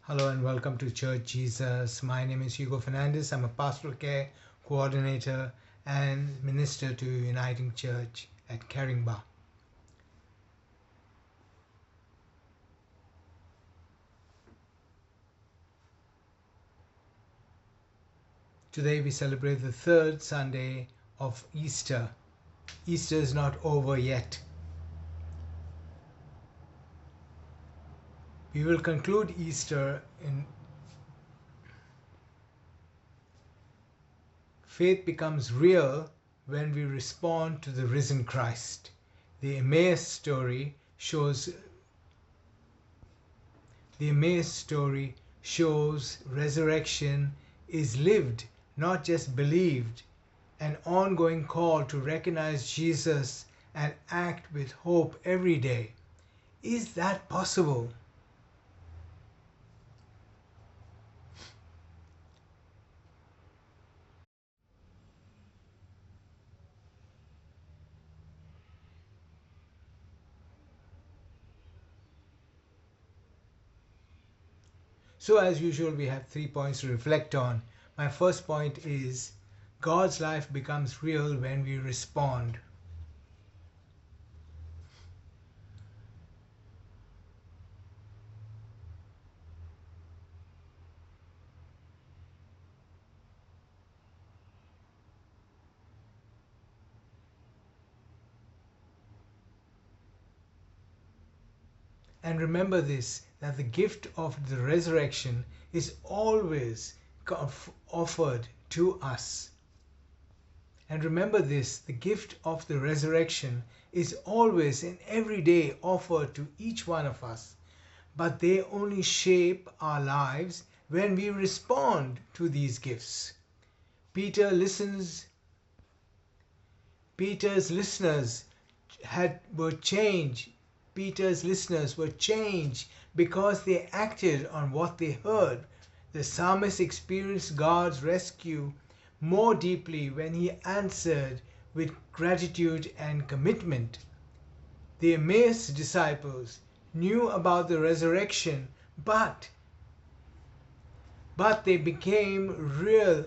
Hello and welcome to Church Jesus. My name is Hugo Fernandes. I'm a pastoral care coordinator and minister to Uniting Church at Caringba. Today we celebrate the third Sunday of Easter. Easter is not over yet. We will conclude Easter in faith becomes real when we respond to the risen Christ. The Emmaus story shows resurrection is lived, not just believed, an ongoing call to recognize Jesus and act with hope every day. Is that possible? So as usual, we have 3 points to reflect on. My first point is God's life becomes real when we respond. And remember this, that the gift of the resurrection is always offered to us. And remember this, the gift of the resurrection is always and every day offered to each one of us. But they only shape our lives when we respond to these gifts. Peter's listeners were changed. Peter's listeners were changed because they acted on what they heard. The psalmist experienced God's rescue more deeply when he answered with gratitude and commitment. The Emmaus disciples knew about the resurrection, but it became real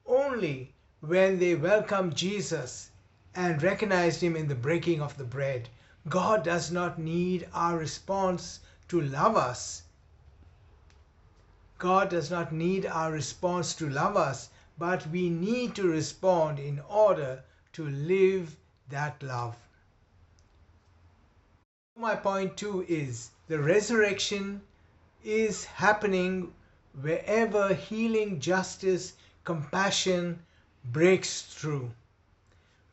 only when they welcomed Jesus and recognized him in the breaking of the bread. God does not need our response to love us. God does not need our response to love us, but we need to respond in order to live that love. My point 2 is the resurrection is happening wherever healing, justice, compassion breaks through.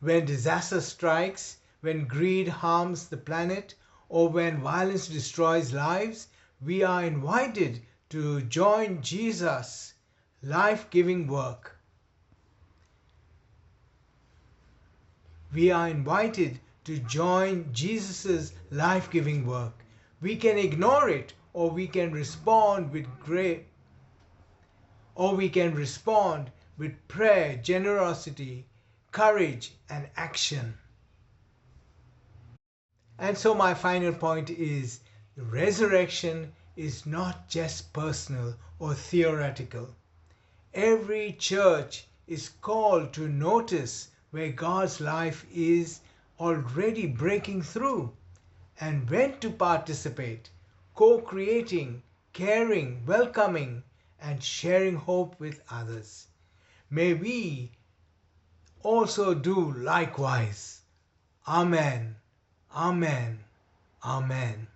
When disaster strikes, when greed harms the planet, or when violence destroys lives, we are invited to join Jesus' life-giving work. We are invited to join Jesus' life-giving work. We can ignore it, or we can respond with prayer, generosity, courage, and action. And so my final point is the resurrection is not just personal or theoretical. Every church is called to notice where God's life is already breaking through and when to participate, co-creating, caring, welcoming, and sharing hope with others. May we also do likewise. Amen. Amen. Amen.